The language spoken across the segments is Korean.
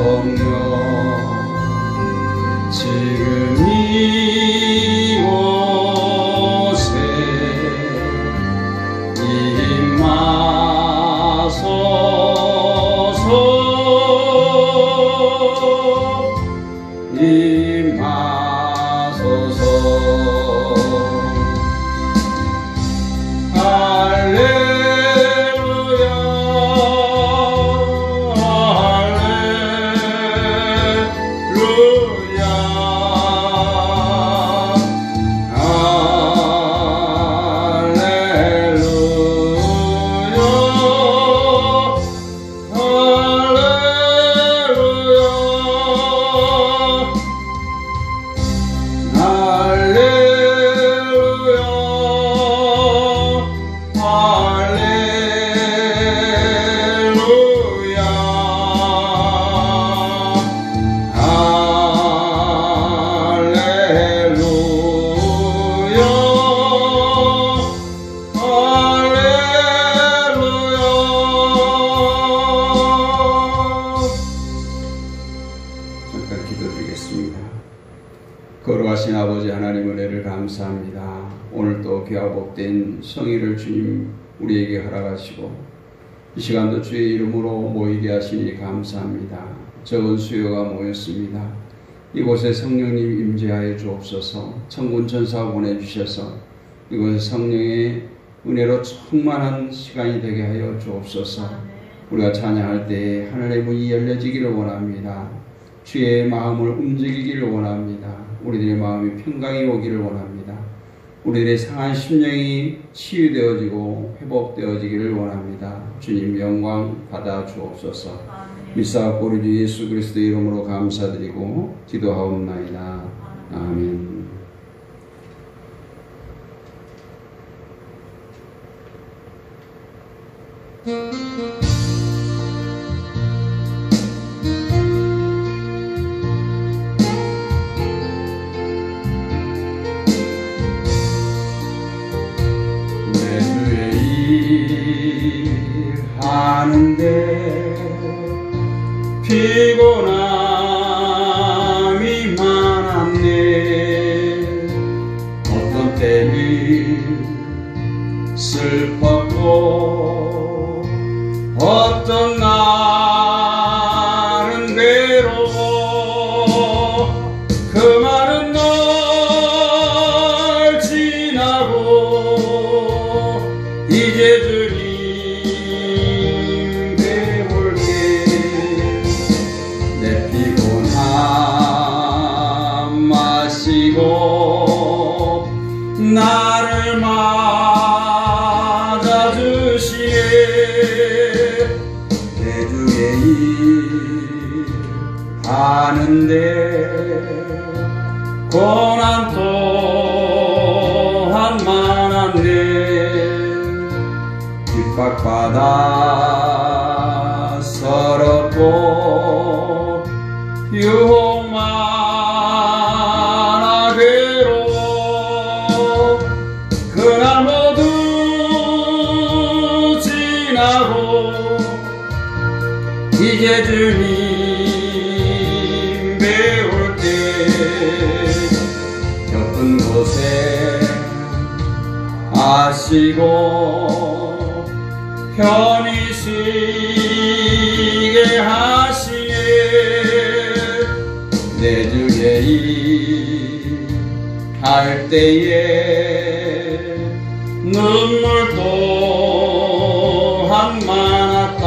없며 지금 이곳에 임하소서 임하소서 거룩하신 아버지 하나님 은혜를 감사합니다. 오늘 또 귀하고 복된 성의를 주님 우리에게 허락하시고 이 시간도 주의 이름으로 모이게 하시니 감사합니다. 적은 수요가 모였습니다. 이곳에 성령님 임재하여 주옵소서. 천군 천사 보내주셔서 이곳에 성령의 은혜로 충만한 시간이 되게 하여 주옵소서. 우리가 찬양할 때에 하늘의 문이 열려지기를 원합니다. 주의 마음을 움직이기를 원합니다. 우리들의 마음이 평강이 오기를 원합니다. 우리들의 상한 심령이 치유되어지고 회복되어지기를 원합니다. 주님 영광 받아 주옵소서. 믿사옵고 우리 주 예수 그리스도의 이름으로 감사드리고 기도하옵나이다. 아멘. 하는데 피곤함이 많았네. 어떤 때는 슬펐고 어떤 날은 외로워. 그 많은 날 지나고 이제 주님 나를 맞아주시네. 내 주의 일 하는데 고난 또한 많았네. 핍박받아 서럽고 유혹 많아 괴로워. 그날 모두 지나고 이제 주님 배울 때 겪은 곳에 아시고 편히 쉬게 하시네. 내 주의 일 할 때에 눈물 또한 많았다.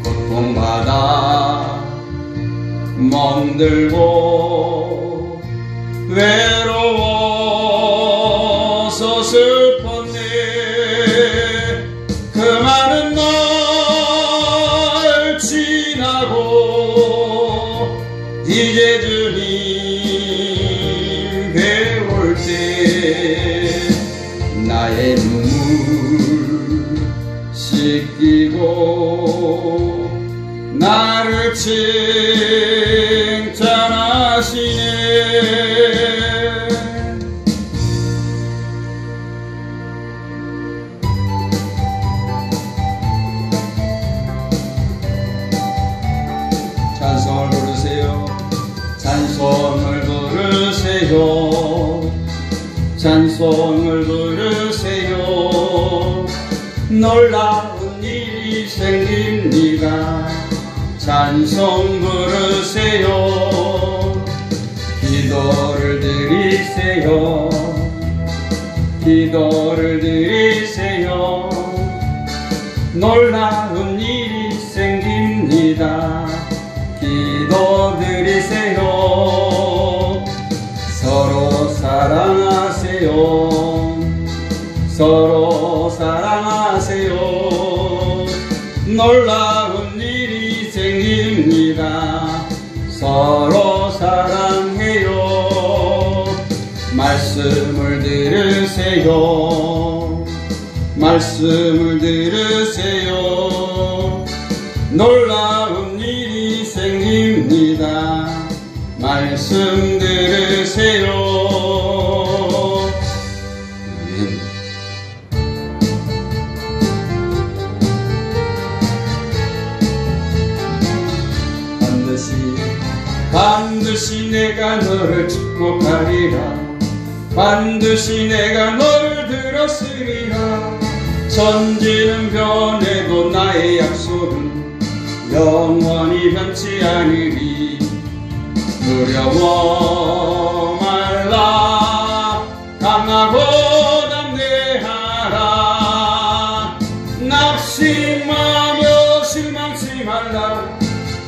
고통받아 멍들고 외로워서 슬펐네. 그 많은 날 지나고 이제 주님 배울 때 나의 눈물 씻기고 나를 칭찬하시네. 놀라운 일이 생깁니다. 찬송 부르세요. 기도를 드리세요. 기도를 드리세요. 놀라운 일이 생깁니다. 기도 드리세요. 서로 사랑하세요. 서로 사랑하세요. 놀라운 일이 생깁니다. 서로 사랑해요. 말씀을 들으세요. 말씀을 들으세요. 놀라운 일이 생깁니다. 말씀 들으세요. 아멘. 반드시 내가 너를 축복하리라. 반드시 내가 너를 들었으리라. 천지는 변해도 나의 약속은 영원히 변치 않으리. 두려워 말라. 강하고 담대하라. 낙심하며 실망치 말라.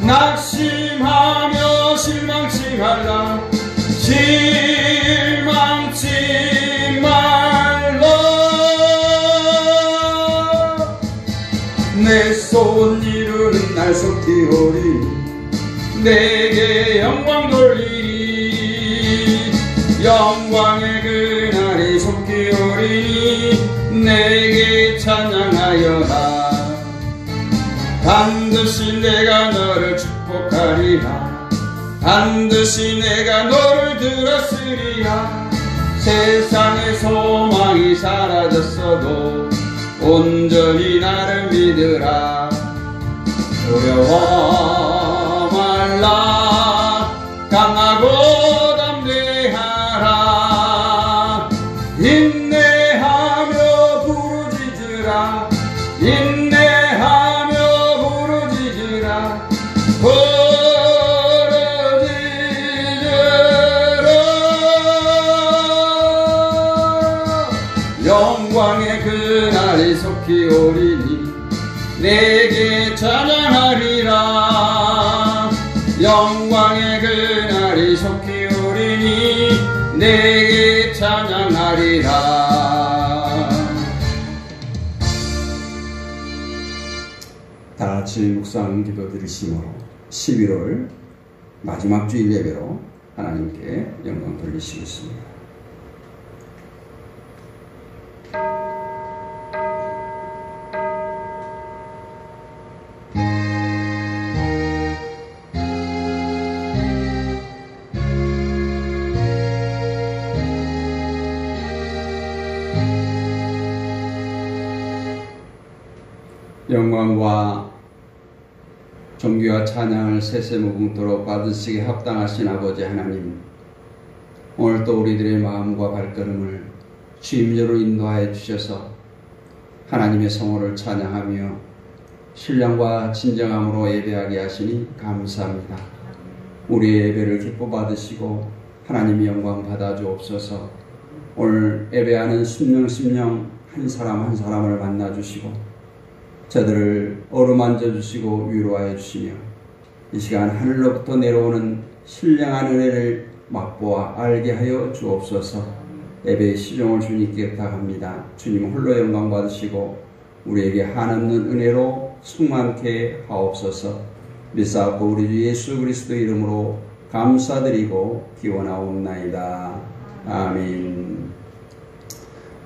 낙심하며 실망치 말라. 실망치 말라. 내 소원 이루는 날 속히 오리니 내게 영광 돌리리. 영광의 그날이 속히 오리니 내게 찬양하여라. 반드시 내가 너를 축복하리라. 반드시 내가 너를 들었으리라. 세상의 소망이 사라졌어도 온전히 나를 믿으라. 두려워 말라. 강하고 담대하라. 인내하며 부르짖으라. 인내하며 부르짖으라. 영광의 그날이 속히 오리니 내게 찬양하리라. 영광의 그날이 속히 오리니 내게 찬양하리라. 다같이 묵상 기도 드리심으로 11월 마지막 주일 예배로 하나님께 영광 돌리시겠습니다. 영광과 존귀와 찬양을 세세무궁토록 받으시기에 합당하신 아버지 하나님, 오늘도 우리들의 마음과 발걸음을 주임대로 인도하여 주셔서 하나님의 성호를 찬양하며 신령과 진정함으로 예배하게 하시니 감사합니다. 우리의 예배를 기뻐 받으시고 하나님의 영광 받아 주옵소서. 오늘 예배하는 심령 한 사람 한 사람을 만나 주시고 저들을 어루만져 주시고 위로하여 주시며 이 시간 하늘로부터 내려오는 신령한 은혜를 맛보아 알게 하여 주옵소서. 예배의 시종을 주님께 부탁합니다. 주님 홀로 영광 받으시고 우리에게 한없는 은혜로 충만케 하옵소서. 믿사옵고 우리 주 예수 그리스도 이름으로 감사드리고 기원하옵나이다. 아멘.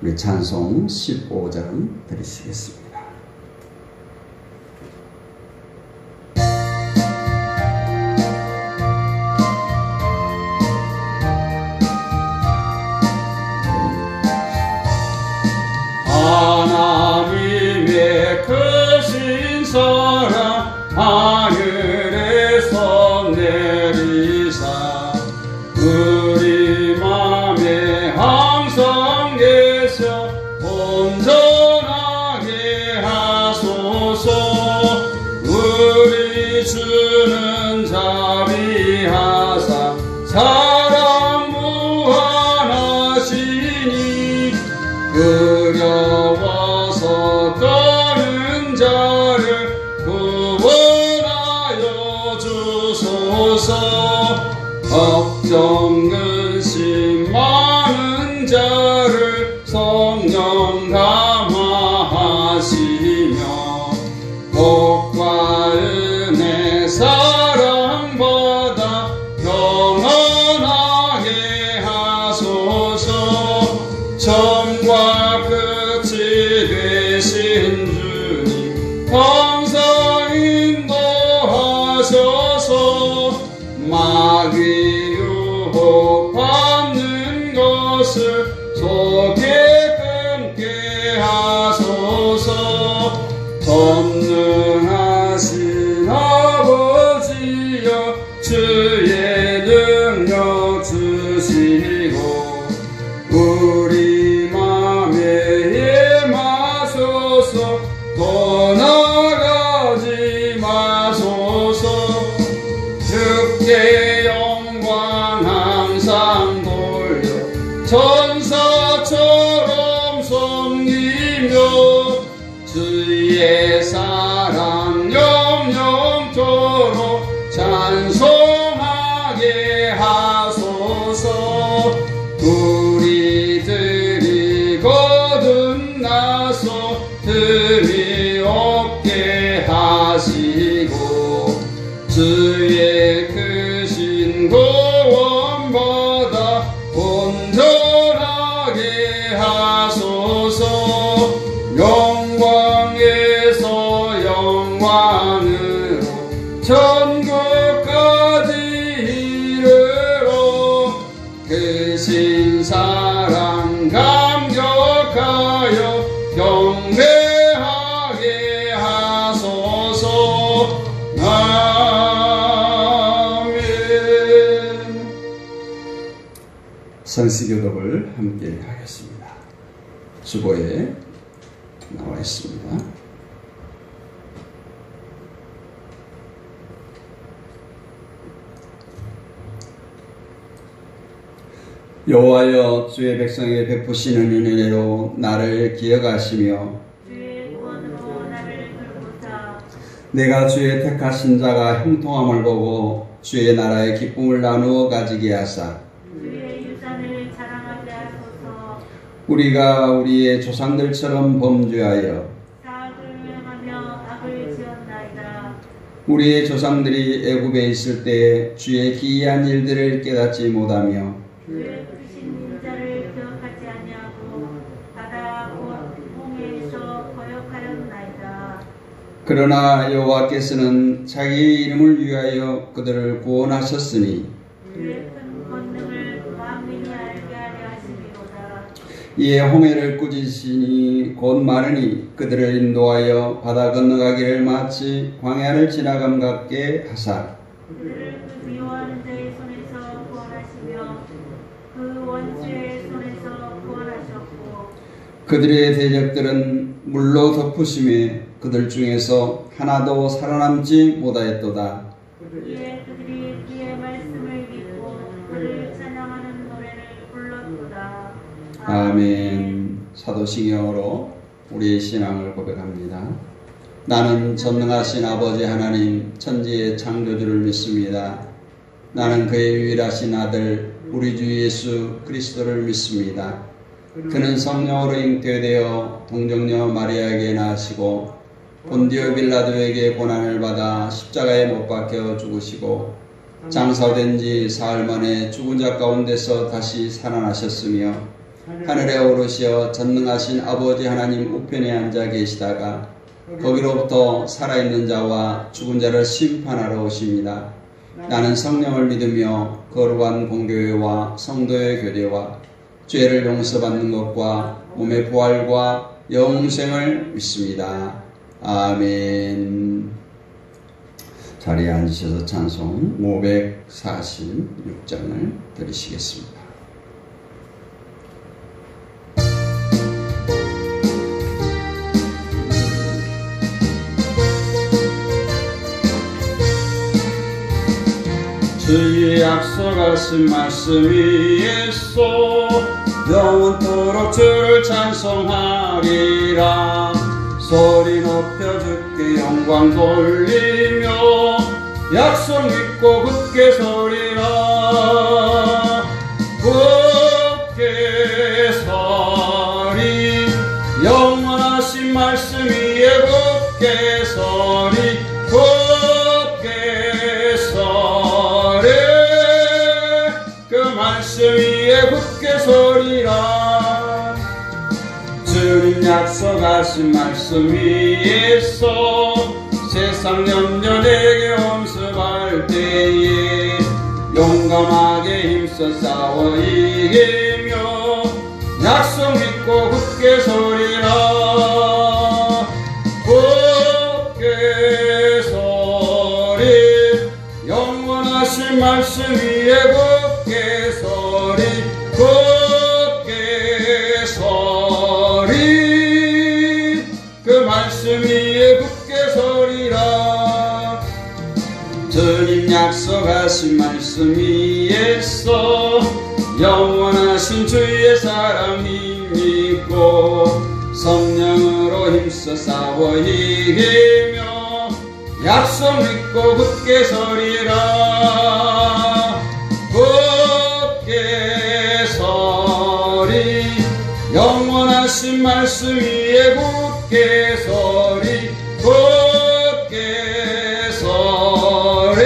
우리 찬송 15장 드리시겠습니다. 하나님의 크신 사랑 하늘에서 내리사 우리 맘에 항상 계셔 온전하게 주는 자비하사 사랑 무한하시니 두려워서 떠는 자를 구원하여 주소서. 걱정 근심 많은 자를 성령 감화하시며 복과 은혜 사랑받아 평안하게 하소서. 처음과 끝이 되신 주님 감사 인도하셔서 마귀 유혹받는 것을 속에 끊게 하소서. 전능하신 아버지여 주의 능력 주시고 우리 맘에 임하소서. 떠나가지 마소서. 주께 영광 항상 돌려 천사처럼 섬기며 주의 사랑 영영토록 찬송하게 하소서. 우리들이 거듭나서 흠이 없게 하시고 주의 크신 구원받아 온전하게 하소서. 영광에서 영광으로 천국까지 이르러 크신 사랑 감격하여 경배하게 하소서. 아멘. 성시교독을 함께 하겠습니다. 주보에 나와 있습니다. 여호와여 주의 백성에게 베푸시는 은혜로 나를 기억하시며 주의 구원으로 나를 돌보사. 내가 주의 택하신 자가 형통함을 보고 주의 나라의 기쁨을 나누어 가지게 하사 주의 유산을 자랑하게 하소서. 우리가 우리의 조상들처럼 범죄하여 사악을 행하며 악을 지었나이다. 우리의 조상들이 애굽에 있을 때 주의 기이한 일들을 깨닫지 못하며 주의 크신 인자를 기억하지 아니하고 바다 곧 홍해에서 거역하였나이다. 그러나 여호와께서는 자기의 이름을 위하여 그들을 구원하셨으니 주의 큰 권능을 만민이 알게 하려 하심이로다. 이에 홍해를 꾸짖으시니 곧 마르니 그들을 인도하여 바다 건너가기를 마치 광야를 지나감 같게 하사 그들을 그 미워하는 자의 손에서 구원하시며 그 원수의 손에서 구원하셨고 그들의 대적들은 물로 덮으심에 그들 중에서 하나도 살아남지 못하였도다. 이에 그들이 그의 말씀을 믿고 그를 찬양하는 노래를 불렀도다. 아멘. 사도신경으로 우리의 신앙을 고백합니다. 나는 전능하신 아버지 하나님 천지의 창조주를 믿습니다. 나는 그의 유일하신 아들 우리 주 예수 그리스도를 믿습니다. 그는 성령으로 잉태되어 동정녀 마리아에게 나시고 본디오 빌라도에게 고난을 받아 십자가에 못 박혀 죽으시고 장사된 지 사흘 만에 죽은 자 가운데서 다시 살아나셨으며 하늘에 오르시어 전능하신 아버지 하나님 우편에 앉아 계시다가 거기로부터 살아있는 자와 죽은 자를 심판하러 오십니다. 나는 성령을 믿으며 거룩한 공교회와 성도의 교제와 죄를 용서받는 것과 몸의 부활과 영생을 믿습니다. 아멘. 자리에 앉으셔서 찬송 546장을 들으시겠습니다. 주의 약속하신 말씀 위에서 영원토록 주를 찬송하리라. 소리 높여 주께 영광 돌리며 약속 믿고 굳게 서리라. 굳게 서리 영원하신 말씀 위에 굳게 서리. 굳게 서리 그 말씀 위에 굳게 서리라. 주님 약속하신 말씀 위에서 세상 염려 내게 엄습할 때에 용감하게 힘써 싸워 이기며 약속 믿고 굳게 서리라. 굳게 서리 영원하신 말씀 위에 굳게 서리. 굳게 서리 그 말씀 위에 굳게 서리라. 주님 약속하신 말씀 위에서 영원하신 주의 사랑 힘입고 성령으로 힘써 싸워 이기며 약속 믿고 굳게 서리라. 굳게 서리 영원하신 말씀 위에 굳게 서리. 굳게 서리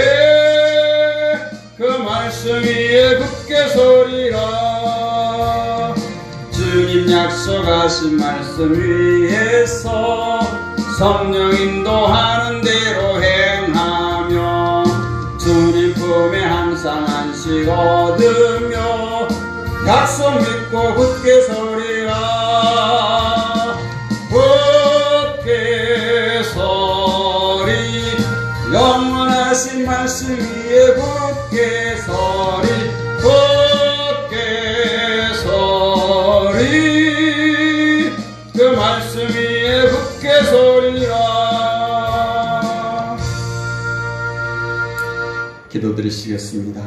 그 말씀 위에 굳게 서리라. 주님 약속하신 말씀 위에서 성령 인도하는 대로 행하며 주님 품에 항상 안식 얻으며 약속 믿고 굳게 서리라. 굳게 서리 영원하신 말씀 위에 굳게 서리. 굳게 서리 그 말씀 위에 굳게 서리라. 기도드리시겠습니다.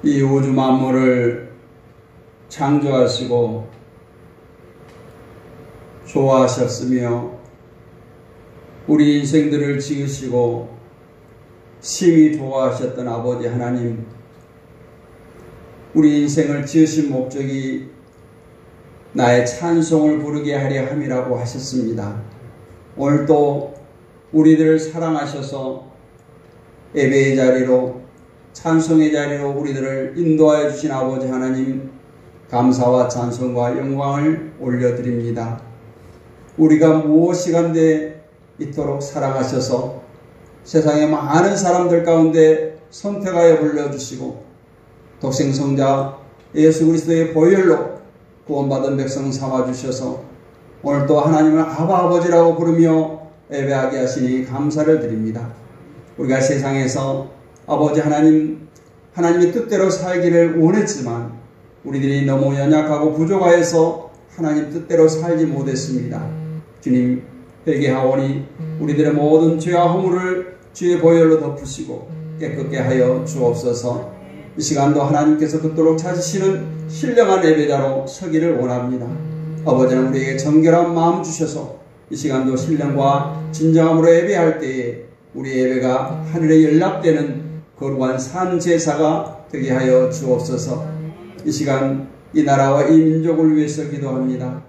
이 우주 만물을 창조하시고 좋아하셨으며 우리 인생들을 지으시고 심히 좋아하셨던 아버지 하나님, 우리 인생을 지으신 목적이 나의 찬송을 부르게 하려 함이라고 하셨습니다. 오늘도 우리들을 사랑하셔서 예배의 자리로, 찬송의 자리로 우리들을 인도하여 주신 아버지 하나님, 감사와 찬송과 영광을 올려드립니다. 우리가 무엇이간데 이토록 사랑하셔서 세상의 많은 사람들 가운데 선택하여 불러주시고 독생성자 예수 그리스도의 보혈로 구원받은 백성 삼아주셔서 오늘도 하나님을 아바 아버지라고 부르며 예배하게 하시니 감사를 드립니다. 우리가 세상에서 아버지 하나님, 하나님의 뜻대로 살기를 원했지만 우리들이 너무 연약하고 부족하여서 하나님 뜻대로 살지 못했습니다. 주님, 회개하오니 우리들의 모든 죄와 허물을 주의 보혈로 덮으시고 깨끗게 하여 주옵소서. 이 시간도 하나님께서 그토록 찾으시는 신령한 예배자로 서기를 원합니다. 아버지는 우리에게 정결한 마음 주셔서 이 시간도 신령과 진정함으로 예배할 때에 우리 예배가 하늘에 연락되는 거룩한 산 제사가 되게 하여 주옵소서. 이 시간 이 나라와 이 민족을 위해서 기도합니다.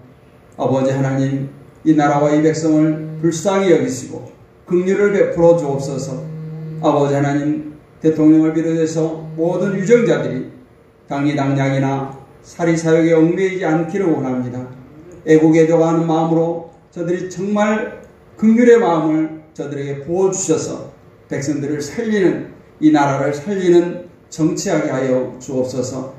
아버지 하나님, 이 나라와 이 백성을 불쌍히 여기시고 긍휼을 베풀어 주옵소서. 아버지 하나님, 대통령을 비롯해서 모든 유정자들이 당리당략이나 사리사욕에 얽매이지 않기를 원합니다. 애국애도가 하는 마음으로 저들이 정말 긍휼의 마음을 저들에게 부어주셔서 백성들을 살리는, 이 나라를 살리는 정치하게 하여 주옵소서.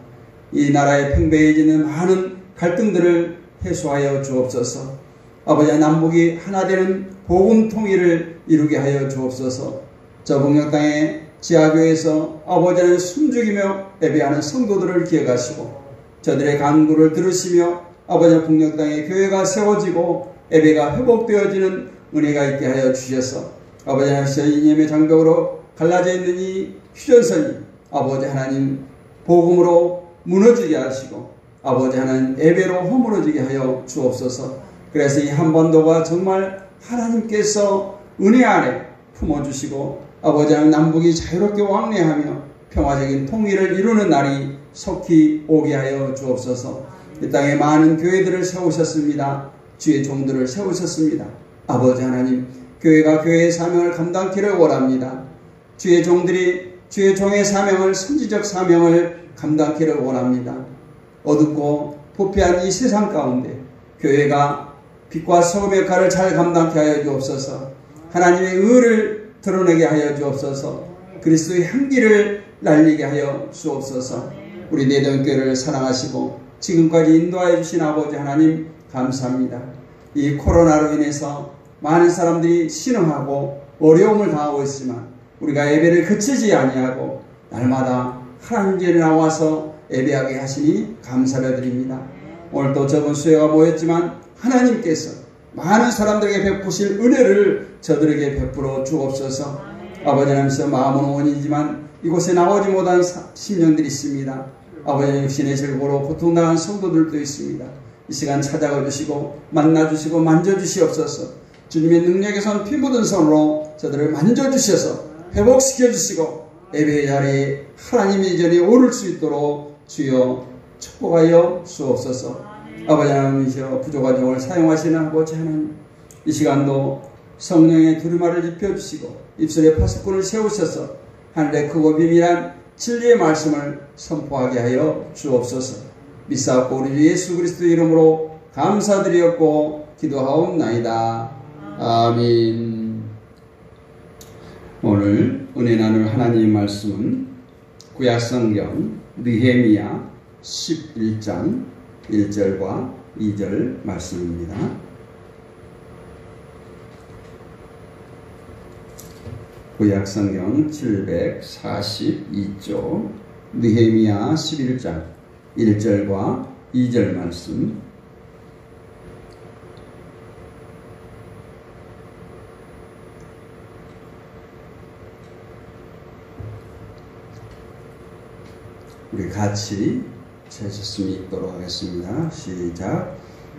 이 나라에 팽배해지는 많은 갈등들을 해소하여 주옵소서. 아버지, 남북이 하나 되는 복음 통일을 이루게 하여 주옵소서. 저 북녘 땅의 지하교회에서 아버지는 숨죽이며 예배하는 성도들을 기억하시고 저들의 간구를 들으시며 아버지 북녘 땅의 교회가 세워지고 예배가 회복되어지는 은혜가 있게 하여 주셔서 아버지 하나님 이념의 장벽으로 갈라져 있는 이 휴전선이 아버지 하나님 복음으로 무너지게 하시고 아버지 하나님 예배로 허물어지게 하여 주옵소서. 그래서 이 한반도가 정말 하나님께서 은혜 안에 품어주시고 아버지 하나님 남북이 자유롭게 왕래하며 평화적인 통일을 이루는 날이 속히 오게 하여 주옵소서. 이 땅에 많은 교회들을 세우셨습니다. 주의 종들을 세우셨습니다. 아버지 하나님 교회가 교회의 사명을 감당키를 원합니다. 주의 종들이 주의 종의 사명을 선지적 사명을 감당키를 원합니다. 어둡고 부패한 이 세상 가운데 교회가 빛과 소금의 역할을 잘 감당케 하여 주옵소서. 하나님의 의를 드러내게 하여 주옵소서. 그리스도의 향기를 날리게 하여 주옵소서. 우리 내전교회를 사랑하시고 지금까지 인도하여 주신 아버지 하나님 감사합니다. 이 코로나로 인해서 많은 사람들이 신음하고 어려움을 당하고 있지만 우리가 예배를 그치지 아니하고 날마다 하나님 전에 나와서 예배하게 하시니 감사를 드립니다. 오늘도 적은 수혜가 모였지만 하나님께서 많은 사람들에게 베푸실 은혜를 저들에게 베풀어 주옵소서. 아버지 하나님께서 마음은 원이지만 이곳에 나오지 못한 심령들이 있습니다. 아버지 육신의 질고로 고통당한 성도들도 있습니다. 이 시간 찾아가 주시고 만나주시고 만져주시옵소서. 주님의 능력에선 피 묻은 손으로 저들을 만져주셔서 회복시켜 주시고 예배의 자리에 하나님의 전에 오를 수 있도록 주여 축복하여 주옵소서. 아버지 하나님이시여 부족한 종을 사용하시는 아버지 하나님, 이 시간도 성령의 두루마를 입혀주시고 입술에 파수꾼을 세우셔서 하늘의 크고 비밀한 진리의 말씀을 선포하게 하여 주옵소서. 믿사옵고 우리 주 예수 그리스도 이름으로 감사드리었고 기도하옵나이다. 아멘. 오늘 은혜 나눌 하나님의 말씀은 구약성경 느헤미야 11장 1절과 2절 말씀입니다. 구약성경 742쪽 느헤미야 11장 1절과 2절 말씀. 우리 같이 제수씀이 있도록 하겠습니다. 시작.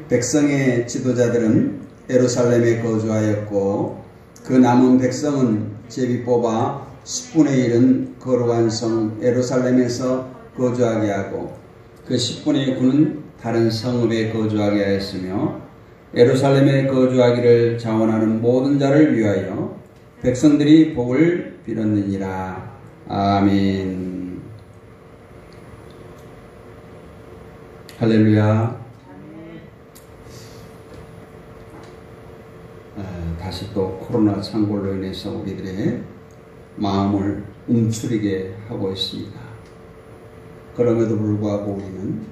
백성의 지도자들은 예루살렘에 거주하였고 그 남은 백성은 제비 뽑아 10분의 1은 거룩한 성 예루살렘에서 거주하게 하고 그 10분의 9는 다른 성읍에 거주하게 하였으며 예루살렘에 거주하기를 자원하는 모든 자를 위하여 백성들이 복을 빌었느니라. 아멘. 할렐루야. 다시 또 코로나 창궐로 인해서 우리들의 마음을 움츠리게 하고 있습니다. 그럼에도 불구하고 우리는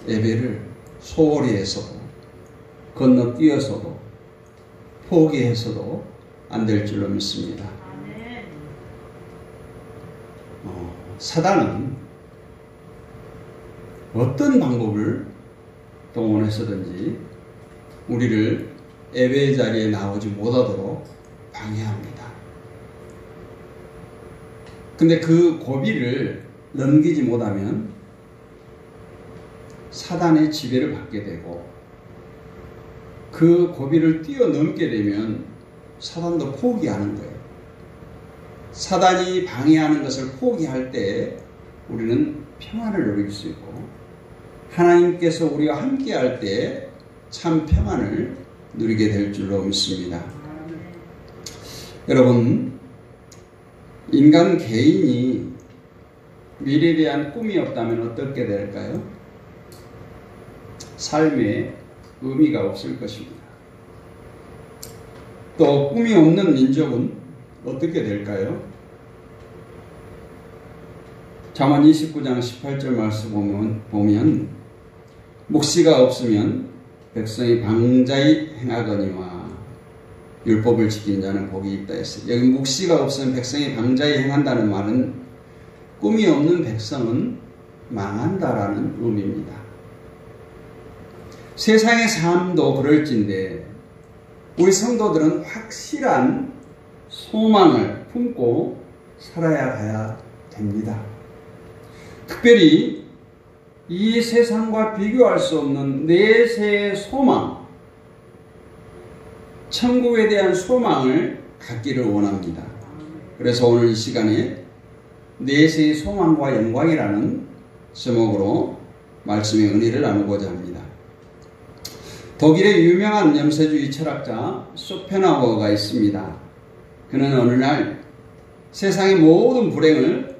예배를 소홀히 해서도 건너뛰어서도 포기해서도 안 될 줄로 믿습니다. 사단은 어떤 방법을 동원해서든지 우리를 예배의 자리에 나오지 못하도록 방해합니다. 근데 그 고비를 넘기지 못하면 사단의 지배를 받게 되고 그 고비를 뛰어넘게 되면 사단도 포기하는 거예요. 사단이 방해하는 것을 포기할 때 우리는 평안을 누릴 수 있고 하나님께서 우리와 함께 할 때 참 평안을 누리게 될 줄로 믿습니다. 여러분, 인간 개인이 미래에 대한 꿈이 없다면 어떻게 될까요? 삶에 의미가 없을 것입니다. 또 꿈이 없는 민족은 어떻게 될까요? 잠언 29장 18절 말씀 보면 묵시가 없으면 백성이 방자히 행하거니와 율법을 지키는 자는 복이 있다 했어요. 여기 묵시가 없으면 백성이 방자히 행한다는 말은 꿈이 없는 백성은 망한다라는 의미입니다. 세상의 삶도 그럴진데 우리 성도들은 확실한 소망을 품고 살아야 됩니다. 특별히 이 세상과 비교할 수 없는 내세의 소망, 천국에 대한 소망을 갖기를 원합니다. 그래서 오늘 이 시간에 내세의 소망과 영광이라는 제목으로 말씀의 은혜를 나누고자 합니다. 독일의 유명한 염세주의 철학자 쇼펜하우어가 있습니다. 그는 어느 날 세상의 모든 불행을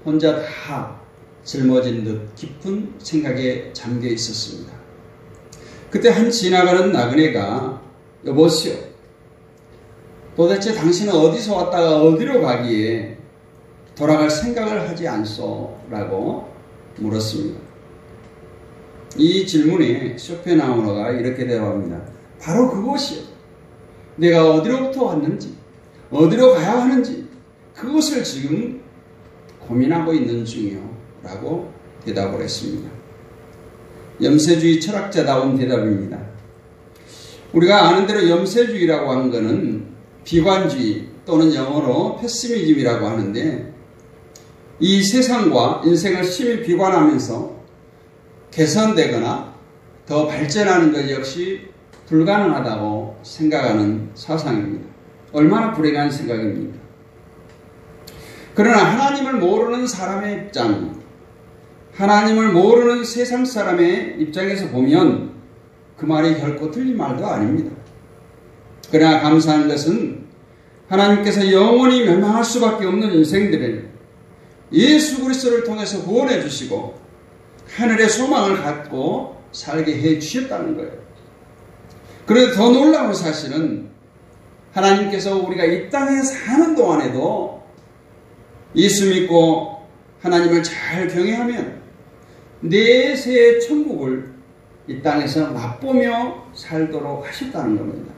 혼자 다 짊어진 듯 깊은 생각에 잠겨 있었습니다. 그때 한 지나가는 나그네가 여보시오, 도대체 당신은 어디서 왔다가 어디로 가기에 돌아갈 생각을 하지 않소? 라고 물었습니다. 이 질문에 쇼펜하우어가 이렇게 대답합니다. 바로 그것이요. 내가 어디로부터 왔는지, 어디로 가야 하는지 그것을 지금 고민하고 있는 중이요. 라고 대답을 했습니다. 염세주의 철학자다운 대답입니다. 우리가 아는 대로 염세주의라고 하는 것은 비관주의 또는 영어로 패시미즘이라고 하는데, 이 세상과 인생을 심히 비관하면서 개선되거나 더 발전하는 것 역시 불가능하다고 생각하는 사상입니다. 얼마나 불행한 생각입니까? 그러나 하나님을 모르는 사람의 입장, 하나님을 모르는 세상 사람의 입장에서 보면 그 말이 결코 틀린 말도 아닙니다. 그러나 감사한 것은 하나님께서 영원히 멸망할 수밖에 없는 인생들을 예수 그리스도를 통해서 구원해 주시고 하늘의 소망을 갖고 살게 해 주셨다는 거예요. 그런데 더 놀라운 사실은 하나님께서 우리가 이 땅에 사는 동안에도 예수 믿고 하나님을 잘 경외하면 내세의 천국을 이 땅에서 맛보며 살도록 하셨다는 겁니다.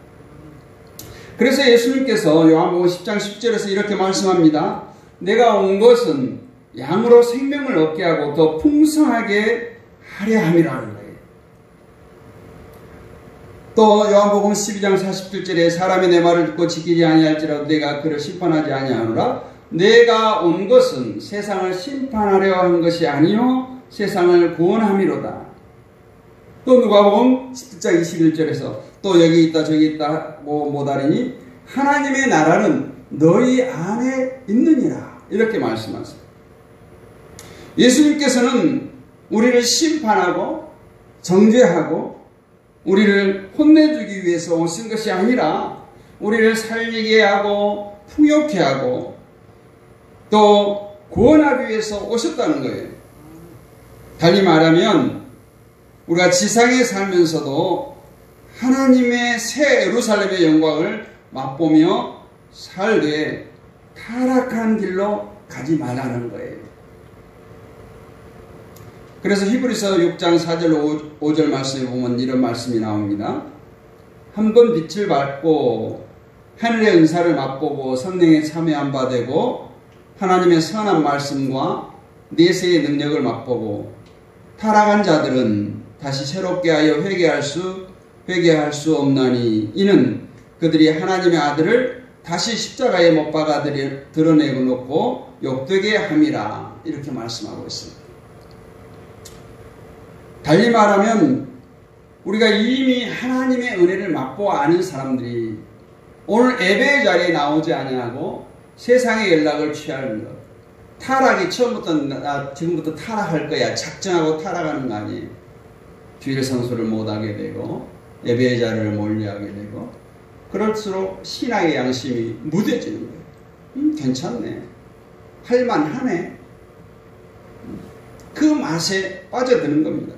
그래서 예수님께서 요한복음 10장 10절에서 이렇게 말씀합니다. 내가 온 것은 양으로 생명을 얻게 하고 더 풍성하게 하려 함이라는 거예요. 또 요한복음 12장 47절에 사람이 내 말을 듣고 지키지 아니할지라도 내가 그를 심판하지 아니하노라. 내가 온 것은 세상을 심판하려 한 것이 아니요 세상을 구원함이로다. 또 누가복음 10장 21절에서 또 여기 있다 저기 있다 못하리니 하나님의 나라는 너희 안에 있느니라. 이렇게 말씀하세요. 예수님께서는 우리를 심판하고 정죄하고 우리를 혼내주기 위해서 오신 것이 아니라 우리를 살리게 하고 풍요케 하고 또 구원하기 위해서 오셨다는 거예요. 달리 말하면 우리가 지상에 살면서도 하나님의 새 예루살렘의 영광을 맛보며 살되 타락한 길로 가지 말라는 거예요. 그래서 히브리서 6장 4절 5절 말씀에 보면 이런 말씀이 나옵니다. 한번 빛을 받고 하늘의 은사를 맛보고 성령에 참여한 바 되고 하나님의 선한 말씀과 내세의 능력을 맛보고 타락한 자들은 다시 새롭게 하여 회개할 수 없나니 이는 그들이 하나님의 아들을 다시 십자가에 못 박아 드러내고 놓고 욕되게 함이라. 이렇게 말씀하고 있습니다. 달리 말하면 우리가 이미 하나님의 은혜를 맛보아 아는 사람들이 오늘 예배의 자리에 나오지 아니하고 세상의 연락을 취하는 것, 타락이 처음부터 나 지금부터 타락할 거야 작정하고 타락하는 거 아니에요. 주일 성수를 못하게 되고 예배의 자리를 멀리하게 되고 그럴수록 신앙의 양심이 무뎌지는 거예요. 괜찮네, 할만하네, 그 맛에 빠져드는 겁니다.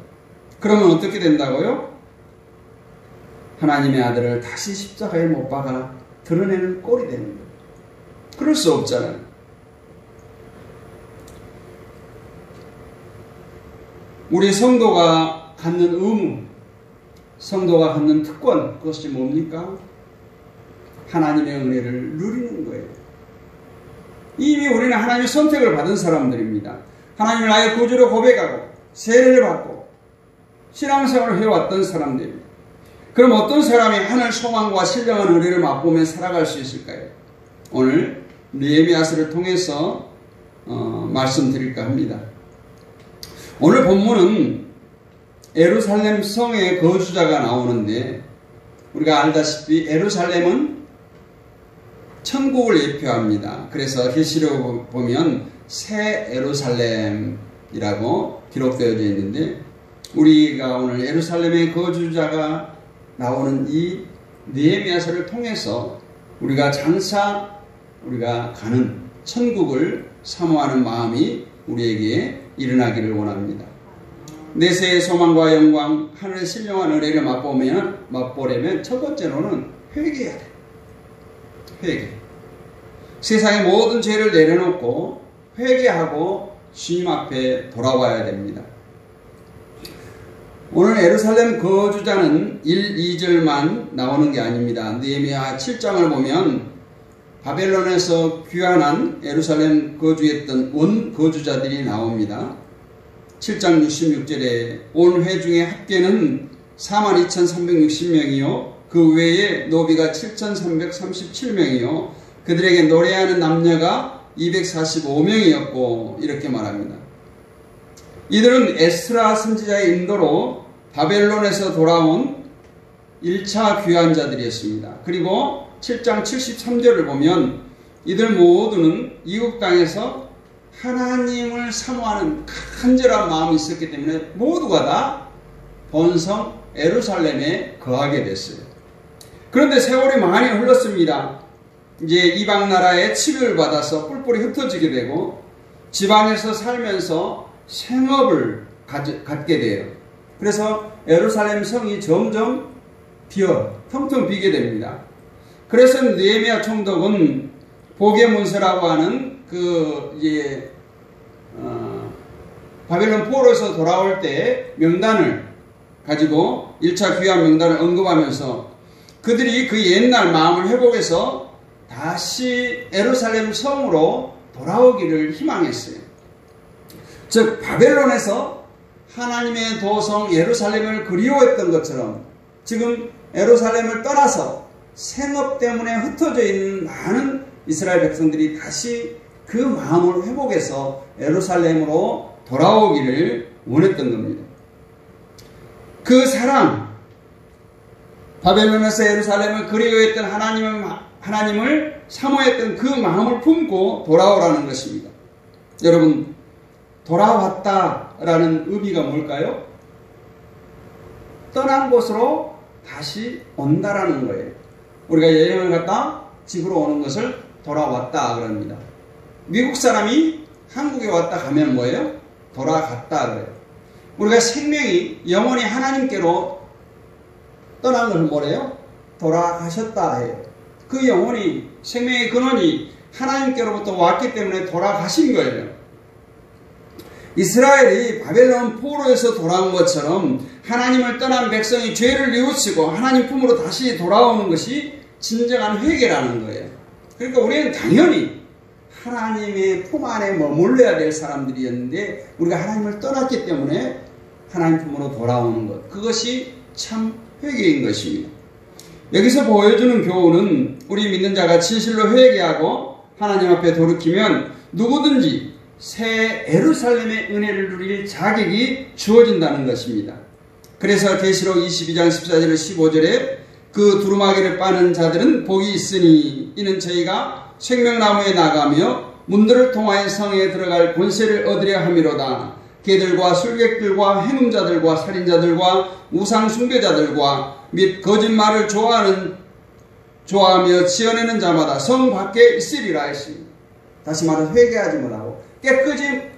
그러면 어떻게 된다고요? 하나님의 아들을 다시 십자가에 못 박아 드러내는 꼴이 되는 거예요. 그럴 수 없잖아요. 우리 성도가 갖는 의무, 성도가 갖는 특권, 그것이 뭡니까? 하나님의 은혜를 누리는 거예요. 이미 우리는 하나님의 선택을 받은 사람들입니다. 하나님을 나의 구주로 고백하고 세례를 받고 신앙생활을 해왔던 사람들입니다. 그럼 어떤 사람이 하늘 소망과 신령한 은혜를 맛보며 살아갈 수 있을까요? 오늘 느헤미야서를 통해서 말씀드릴까 합니다. 오늘 본문은 예루살렘 성의 거주자가 나오는데, 우리가 알다시피 예루살렘은 천국을 예표합니다. 그래서 계시록 보면 새 예루살렘이라고 기록되어져 있는데, 우리가 오늘 예루살렘의 거주자가 나오는 이 느헤미야서를 통해서 우리가 우리가 가는 천국을 사모하는 마음이 우리에게 일어나기를 원합니다. 내세의 소망과 영광, 하늘의 신령한 은혜를 맛보려면 첫 번째로는 회개해야 돼. 회개. 세상의 모든 죄를 내려놓고 회개하고 주님 앞에 돌아와야 됩니다. 오늘 예루살렘 거주자는 1, 2절만 나오는 게 아닙니다. 느헤미야 7장을 보면 바벨론에서 귀환한 예루살렘 거주했던 원 거주자들이 나옵니다. 7장 66절에 온 회중의 합계는 42,360명이요 그 외에 노비가 7,337명이요 그들에게 노래하는 남녀가 245명이었고 이렇게 말합니다. 이들은 에스라 선지자의 인도로 바벨론에서 돌아온 1차 귀환자들이었습니다. 그리고 7장 73절을 보면 이들 모두는 이국 땅에서 하나님을 사모하는 간절한 마음이 있었기 때문에 모두가 다 본성 예루살렘에 거하게 됐어요. 그런데 세월이 많이 흘렀습니다. 이제 이방 나라에 치료를 받아서 뿔뿔이 흩어지게 되고 지방에서 살면서 생업을 갖게 돼요. 그래서 예루살렘 성이 점점 텅텅 비게 됩니다. 그래서 느헤미야 총독은 복의 문서라고 하는 바벨론 포로에서 돌아올 때 명단을 가지고 1차 귀환 명단을 언급하면서 그들이 그 옛날 마음을 회복해서 다시 예루살렘 성으로 돌아오기를 희망했어요. 즉 바벨론에서 하나님의 도성 예루살렘을 그리워했던 것처럼 지금 예루살렘을 떠나서 생업 때문에 흩어져 있는 많은 이스라엘 백성들이 다시 그 마음을 회복해서 예루살렘으로 돌아오기를 원했던 겁니다. 그 사랑, 바벨론에서 예루살렘을 그리워했던 하나님을 사모했던 그 마음을 품고 돌아오라는 것입니다. 여러분, 돌아왔다라는 의미가 뭘까요? 떠난 곳으로 다시 온다라는 거예요. 우리가 여행을 갔다 집으로 오는 것을 돌아왔다 그럽니다. 미국 사람이 한국에 왔다 가면 뭐예요? 돌아갔다 그래요. 우리가 생명이 영원히 하나님께로 떠난 것을 뭐래요? 돌아가셨다 해요. 그 영혼이 생명의 근원이 하나님께로부터 왔기 때문에 돌아가신 거예요. 이스라엘이 바벨론 포로에서 돌아온 것처럼 하나님을 떠난 백성이 죄를 뉘우치고 하나님 품으로 다시 돌아오는 것이 진정한 회개라는 거예요. 그러니까 우리는 당연히 하나님의 품 안에 머물러야 될 사람들이었는데 우리가 하나님을 떠났기 때문에 하나님 품으로 돌아오는 것, 그것이 참 회개인 것입니다. 여기서 보여주는 교훈은 우리 믿는 자가 진실로 회개하고 하나님 앞에 돌이키면 누구든지 새 예루살렘의 은혜를 누릴 자격이 주어진다는 것입니다. 그래서 계시록 22장 14절 15절에 그 두루마기를 빠는 자들은 복이 있으니 이는 저희가 생명나무에 나가며 문들을 통하여 성에 들어갈 권세를 얻으려 함이로다. 개들과 술객들과 해문자들과 살인자들과 우상 숭배자들과 및 거짓말을 좋아하며 지어내는 자마다 성 밖에 있으리라 했습니다. 다시 말해 회개하지 못하고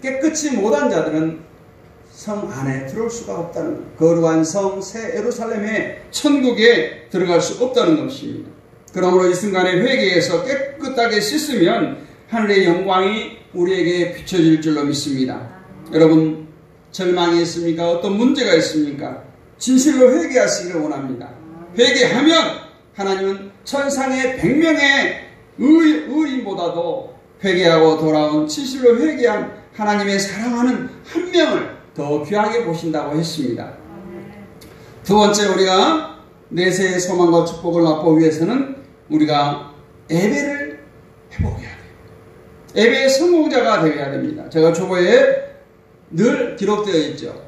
깨끗이 못한 자들은 성 안에 들어올 수가 없다는 거예요. 거룩한 성 새 예루살렘의 천국에 들어갈 수 없다는 것입니다. 그러므로 이 순간에 회개해서 깨끗하게 씻으면 하늘의 영광이 우리에게 비춰질 줄로 믿습니다. 여러분, 절망이 있습니까? 어떤 문제가 있습니까? 진실로 회개하시기를 원합니다. 회개하면 하나님은 천상의 100명의 의인보다도 회개하고 돌아온 진실로 회개한 하나님의 사랑하는 한 명을 더 귀하게 보신다고 했습니다. 두 번째, 우리가 내세의 소망과 축복을 맛보기 위해서는 우리가 예배를 회복해야 돼요. 예배의 성공자가 되어야 됩니다. 제가 초보에 늘 기록되어 있죠.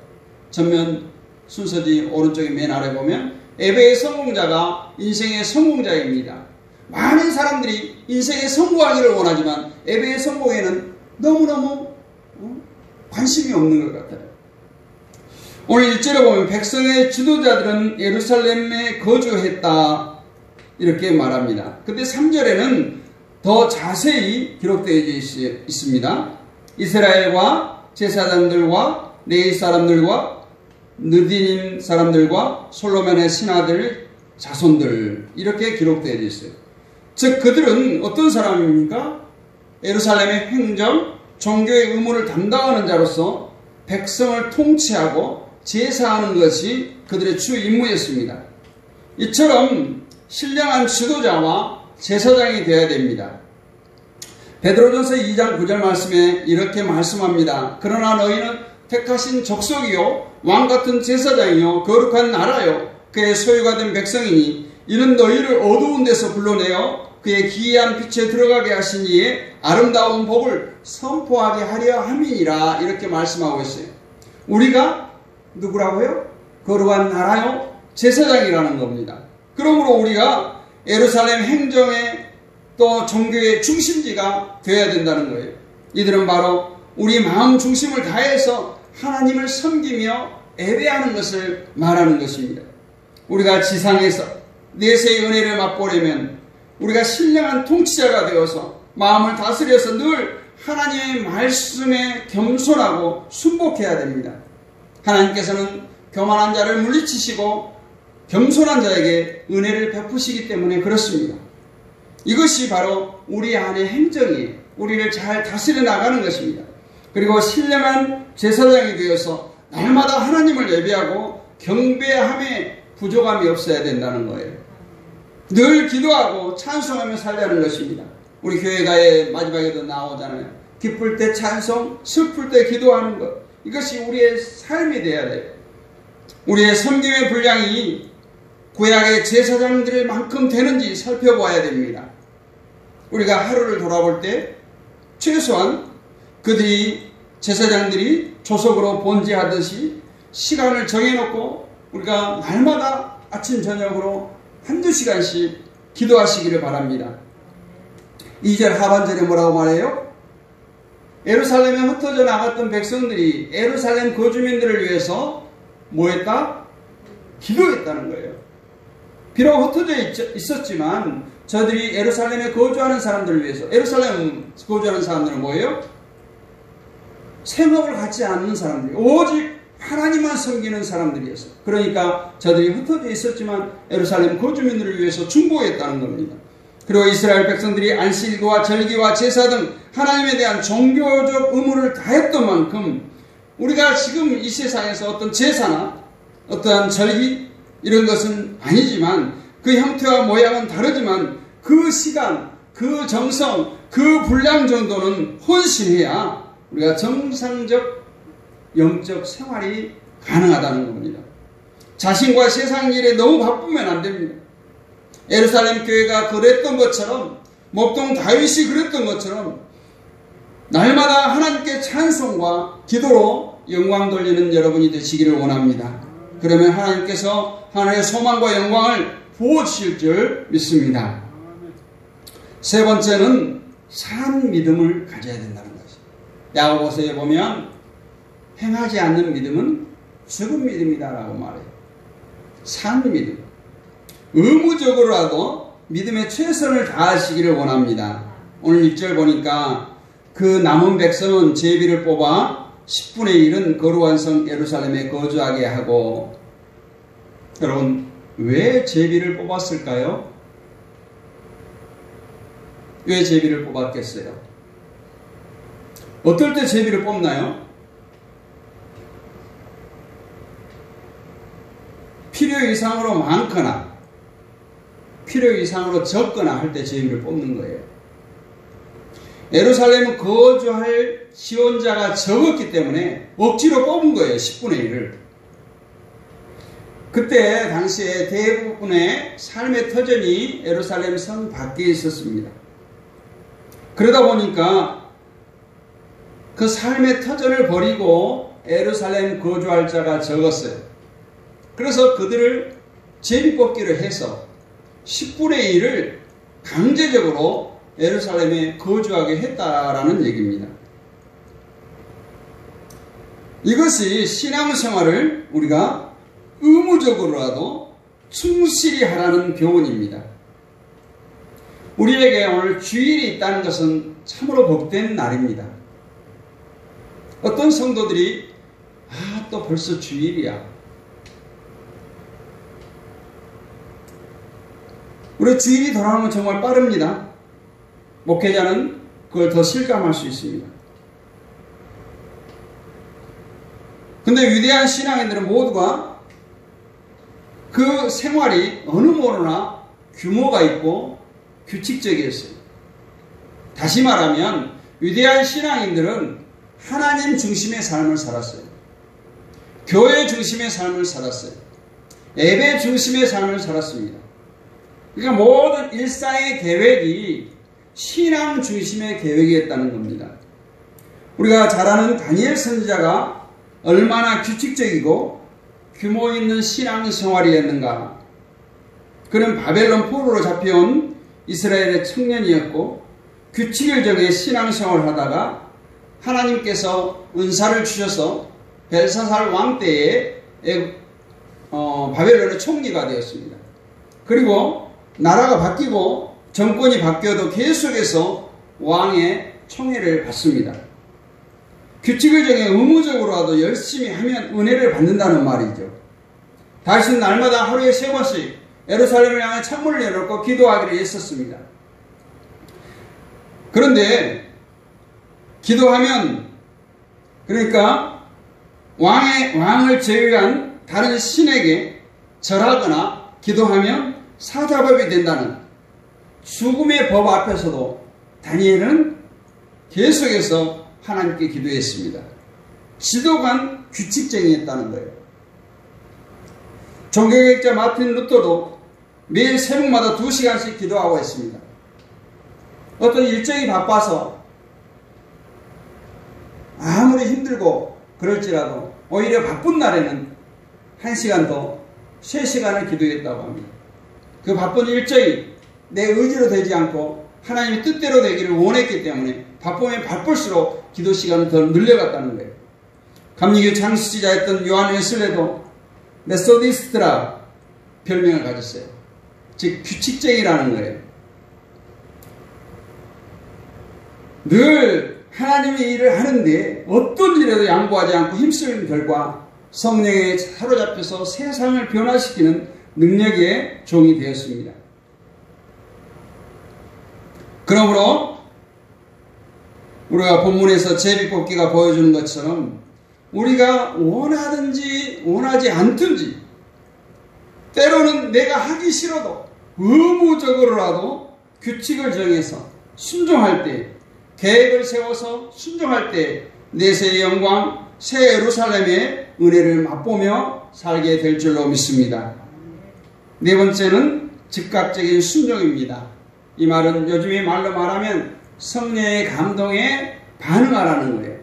전면 순서지 오른쪽에 맨 아래 보면 예배의 성공자가 인생의 성공자입니다. 많은 사람들이 인생에 성공하기를 원하지만 예배의 성공에는 너무너무 관심이 없는 것 같아요. 오늘 1절에 보면 백성의 지도자들은 예루살렘에 거주했다 이렇게 말합니다. 근데 3절에는 더 자세히 기록되어 있습니다. 이스라엘과 제사장들과 레위 사람들과 느디님 사람들과 솔로몬의 신하들 자손들 이렇게 기록되어 있어요. 즉 그들은 어떤 사람입니까? 예루살렘의 행정, 종교의 의무를 담당하는 자로서 백성을 통치하고 제사하는 것이 그들의 주 임무였습니다. 이처럼 신령한 지도자와 제사장이 되어야 됩니다. 베드로전서 2장 9절 말씀에 이렇게 말씀합니다. 그러나 너희는 택하신 족속이요 왕같은 제사장이요 거룩한 나라요 그의 소유가 된 백성이니 이는 너희를 어두운 데서 불러내어 그의 기이한 빛에 들어가게 하신 이의 아름다운 복을 선포하게 하려 함이니라 이렇게 말씀하고 있어요. 우리가 누구라고요? 거룩한 나라요 제사장이라는 겁니다. 그러므로 우리가 예루살렘 행정의 또 종교의 중심지가 되어야 된다는 거예요. 이들은 바로 우리 마음 중심을 다해서 하나님을 섬기며 예배하는 것을 말하는 것입니다. 우리가 지상에서 내세의 은혜를 맛보려면 우리가 신령한 통치자가 되어서 마음을 다스려서 늘 하나님의 말씀에 겸손하고 순복해야 됩니다. 하나님께서는 교만한 자를 물리치시고 겸손한 자에게 은혜를 베푸시기 때문에 그렇습니다. 이것이 바로 우리 안의 행정이 우리를 잘 다스려 나가는 것입니다. 그리고 신령한 제사장이 되어서 날마다 하나님을 예배하고 경배함에 부족함이 없어야 된다는 거예요. 늘 기도하고 찬송하며 살려는 것입니다. 우리 교회가의 마지막에도 나오잖아요. 기쁠 때 찬송, 슬플 때 기도하는 것. 이것이 우리의 삶이 되어야 돼요. 우리의 섬김의 분량이 구약의 제사장들만큼 되는지 살펴봐야 됩니다. 우리가 하루를 돌아볼 때 최소한 그들이 제사장들이 조석으로 번제하듯이 시간을 정해놓고 우리가 날마다 아침 저녁으로 한두 시간씩 기도하시기를 바랍니다. 2절 하반절에 뭐라고 말해요? 예루살렘에 흩어져 나갔던 백성들이 예루살렘 거주민들을 위해서 뭐 했다? 기도했다는 거예요. 비록 흩어져 있었지만 저들이 예루살렘에 거주하는 사람들을 위해서, 예루살렘 거주하는 사람들은 뭐예요? 생업을 갖지 않는 사람들, 오직 하나님만 섬기는 사람들이었어요. 그러니까 저들이 흩어져 있었지만 예루살렘 거주민들을 위해서 중보했다는 겁니다. 그리고 이스라엘 백성들이 안식일과 절기와 제사 등 하나님에 대한 종교적 의무를 다했던 만큼 우리가 지금 이 세상에서 어떤 제사나 어떠한 절기 이런 것은 아니지만 그 형태와 모양은 다르지만 그 시간, 그 정성, 그 분량 정도는 헌신해야 우리가 정상적 영적 생활이 가능하다는 겁니다. 자신과 세상 일에 너무 바쁘면 안 됩니다. 예루살렘 교회가 그랬던 것처럼, 목동 다윗이 그랬던 것처럼 날마다 하나님께 찬송과 기도로 영광 돌리는 여러분이 되시기를 원합니다. 그러면 하나님께서 하나님의 소망과 영광을 부어주실 줄 믿습니다. 세 번째는 산 믿음을 가져야 된다는 것입니다. 야고보서에 보면 행하지 않는 믿음은 죽은 믿음이다라고 말해요. 산 믿음. 의무적으로라도 믿음에 최선을 다하시기를 원합니다. 오늘 1절 보니까 그 남은 백성은 제비를 뽑아 10분의 1은 거룩한 성 예루살렘에 거주하게 하고. 여러분, 왜 제비를 뽑았을까요? 왜 제비를 뽑았겠어요? 어떨 때 제비를 뽑나요? 필요 이상으로 많거나 필요 이상으로 적거나 할 때 제비를 뽑는 거예요. 예루살렘은 거주할 지원자가 적었기 때문에 억지로 뽑은 거예요. 10분의 1을. 그때 당시에 대부분의 삶의 터전이 예루살렘 성 밖에 있었습니다. 그러다 보니까 그 삶의 터전을 버리고 예루살렘 거주할 자가 적었어요. 그래서 그들을 제비뽑기를 해서 10분의 1을 강제적으로 예루살렘에 거주하게 했다라는 얘기입니다. 이것이 신앙생활을 우리가 의무적으로라도 충실히 하라는 교훈입니다. 우리에게 오늘 주일이 있다는 것은 참으로 복된 날입니다. 어떤 성도들이 또 벌써 주일이야. 우리 주일이 돌아오면 정말 빠릅니다. 목회자는 그걸 더 실감할 수 있습니다. 근데 위대한 신앙인들은 모두가 그 생활이 어느 모로나 규모가 있고 규칙적이었어요. 다시 말하면 위대한 신앙인들은 하나님 중심의 삶을 살았어요. 교회 중심의 삶을 살았어요. 예배 중심의 삶을 살았습니다. 그러니까 모든 일상의 계획이 신앙 중심의 계획이었다는 겁니다. 우리가 잘 아는 다니엘 선지자가 얼마나 규칙적이고 규모 있는 신앙 생활이었는가. 그는 바벨론 포로로 잡혀온 이스라엘의 청년이었고 규칙을 정해 신앙 생활을 하다가 하나님께서 은사를 주셔서 벨사살 왕 때에 바벨론의 총리가 되었습니다. 그리고 나라가 바뀌고 정권이 바뀌어도 계속해서 왕의 총애를 받습니다. 규칙을 정해 의무적으로라도 열심히 하면 은혜를 받는다는 말이죠. 다윗은 날마다 하루에 3번씩 예루살렘을 향해 창문을 열어놓고 기도하기를 했었습니다. 그런데 기도하면, 그러니까 왕을 제외한 다른 신에게 절하거나 기도하면 사자법이 된다는 죽음의 법 앞에서도 다니엘은 계속해서 하나님께 기도했습니다. 지도관 규칙쟁이였다는 거예요. 종교개혁자 마틴 루터도 매일 새벽마다 2시간씩 기도하고 했습니다. 어떤 일정이 바빠서 아무리 힘들고 그럴지라도 오히려 바쁜 날에는 1시간 더 3시간을 기도했다고 합니다. 그 바쁜 일정이 내 의지로 되지 않고 하나님의 뜻대로 되기를 원했기 때문에 바쁘면 바쁠수록 기도 시간을 더 늘려갔다는 거예요. 감리교 창시자였던 요한 웨슬레도 메소디스트라 별명을 가졌어요. 즉 규칙쟁이라는 거예요. 늘 하나님의 일을 하는데 어떤 일에도 양보하지 않고 힘쓰는 결과 성령에 사로잡혀서 세상을 변화시키는 능력의 종이 되었습니다. 그러므로 우리가 본문에서 제비뽑기가 보여주는 것처럼 우리가 원하든지 원하지 않든지 때로는 내가 하기 싫어도 의무적으로라도 규칙을 정해서 순종할 때, 계획을 세워서 순종할 때 내세의 영광, 새 예루살렘의 은혜를 맛보며 살게 될 줄로 믿습니다. 네 번째는 즉각적인 순종입니다. 이 말은 요즘의 말로 말하면 성령의 감동에 반응하라는 거예요.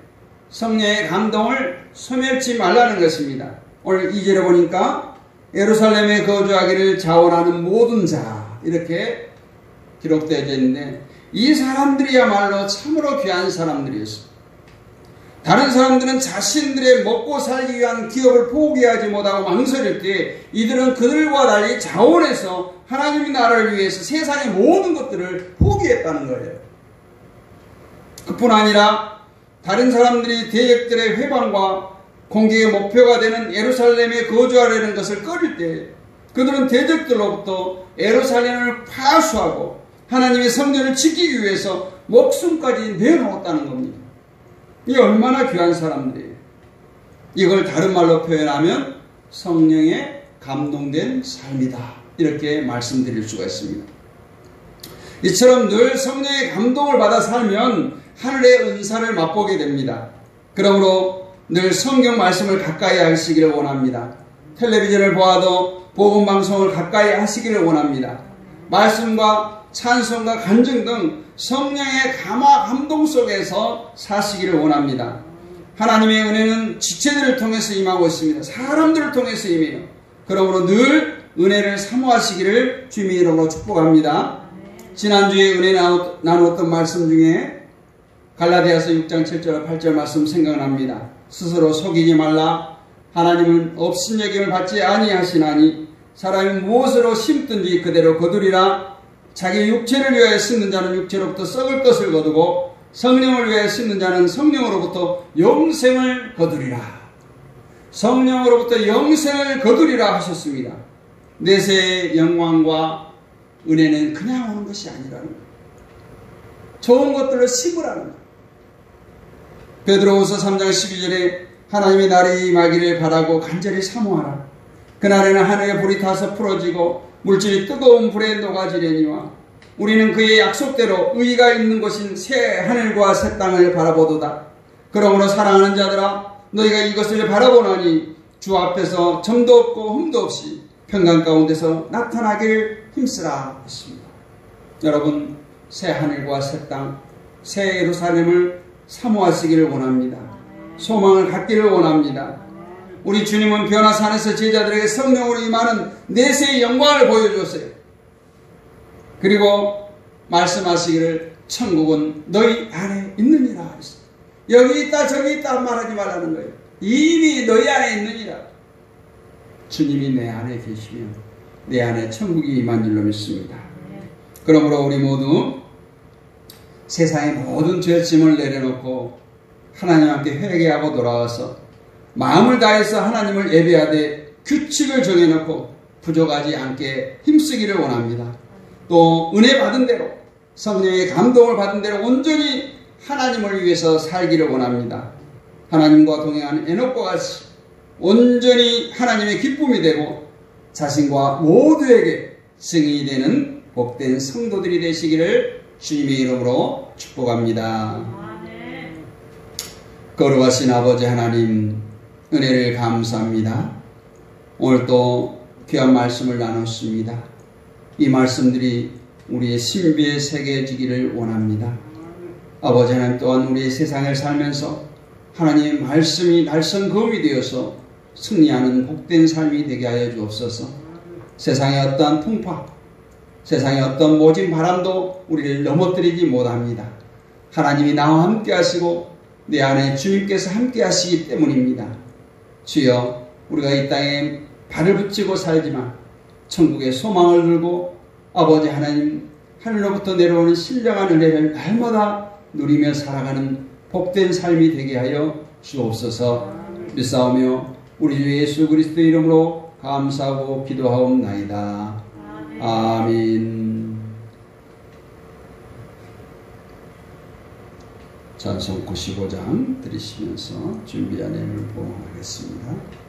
성령의 감동을 소멸치 말라는 것입니다. 오늘 2절에 보니까 예루살렘에 거주하기를 자원하는 모든 자, 이렇게 기록되어 있는데 이 사람들이야말로 참으로 귀한 사람들이었습니다. 다른 사람들은 자신들의 먹고 살기 위한 기업을 포기하지 못하고 망설일 때 이들은 그들과 달리 자원해서 하나님의 나라를 위해서 세상의 모든 것들을 포기했다는 거예요. 그뿐 아니라 다른 사람들이 대적들의 회방과 공격의 목표가 되는 예루살렘에 거주하려는 것을 꺼릴 때 그들은 대적들로부터 예루살렘을 파수하고 하나님의 성전을 지키기 위해서 목숨까지 내놓았다는 겁니다. 이 얼마나 귀한 사람들이에요. 이걸 다른 말로 표현하면 성령에 감동된 삶이다, 이렇게 말씀드릴 수가 있습니다. 이처럼 늘 성령의 감동을 받아 살면 하늘의 은사를 맛보게 됩니다. 그러므로 늘 성경 말씀을 가까이 하시기를 원합니다. 텔레비전을 보아도 복음 방송을 가까이 하시기를 원합니다. 말씀과 찬송과 간증 등 성령의 감동 속에서 사시기를 원합니다. 하나님의 은혜는 지체들을 통해서 임하고 있습니다. 사람들을 통해서 임해요. 그러므로 늘 은혜를 사모하시기를 주님의 이름으로 축복합니다. 지난주에 은혜 나누었던 말씀 중에 갈라디아서 6장 7절 8절 말씀 생각납니다. 스스로 속이지 말라. 하나님은 업신여김을 받지 아니하시나니 사람이 무엇으로 심든지 그대로 거두리라. 자기 육체를 위하여 심는 자는 육체로부터 썩을 것을 거두고 성령을 위하여 심는 자는 성령으로부터 영생을 거두리라. 성령으로부터 영생을 거두리라 하셨습니다. 내세의 영광과 은혜는 그냥 오는 것이 아니라는 거예요. 좋은 것들을 심으라는 거예요. 베드로후서 3장 12절에 하나님의 날이 임하기를 바라고 간절히 사모하라. 그날에는 하늘에 불이 타서 풀어지고 물질이 뜨거운 불에 녹아지려니와 우리는 그의 약속대로 의가 있는 곳인 새 하늘과 새 땅을 바라보도다. 그러므로 사랑하는 자들아 너희가 이것을 바라보나니 주 앞에서 점도 없고 흠도 없이 평강 가운데서 나타나길 힘쓰라 했습니다. 여러분 새 하늘과 새 땅, 새 예루살렘을 사모하시기를 원합니다. 소망을 갖기를 원합니다. 우리 주님은 변화산에서 제자들에게 성령으로 임하는 내세의 영광을 보여주었어요. 그리고 말씀하시기를 천국은 너희 안에 있느니라 했어요. 여기 있다 저기 있다 말하지 말라는 거예요. 이미 너희 안에 있느니라. 주님이 내 안에 계시면 내 안에 천국이 임한 줄로 믿습니다. 그러므로 우리 모두 세상의 모든 죄짐을 내려놓고 하나님 함께 회개하고 돌아와서 마음을 다해서 하나님을 예배하되 규칙을 정해놓고 부족하지 않게 힘쓰기를 원합니다. 또 은혜 받은 대로 성령의 감동을 받은 대로 온전히 하나님을 위해서 살기를 원합니다. 하나님과 동행하는 에녹과 같이 온전히 하나님의 기쁨이 되고 자신과 모두에게 증인이 되는 복된 성도들이 되시기를 주님의 이름으로 축복합니다. 거룩하신 아버지 하나님 은혜를 감사합니다. 오늘 또 귀한 말씀을 나눴습니다. 이 말씀들이 우리의 신비에 새겨지기를 원합니다. 아버지 하나님 또한 우리의 세상을 살면서 하나님의 말씀이 날성검이 되어서 승리하는 복된 삶이 되게 하여 주옵소서. 세상의 어떠한 풍파, 세상의 어떤 모진 바람도 우리를 넘어뜨리지 못합니다. 하나님이 나와 함께 하시고 내 안에 주님께서 함께 하시기 때문입니다. 주여 우리가 이 땅에 발을 붙이고 살지만 천국의 소망을 들고 아버지 하나님 하늘로부터 내려오는 신령한 은혜를 날마다 누리며 살아가는 복된 삶이 되게 하여 주옵소서. 믿사오며 우리 주 예수 그리스도 이름으로 감사하고 기도하옵나이다. 아멘. 찬송 95장 들으시면서 준비한 예물을 봉헌하겠습니다.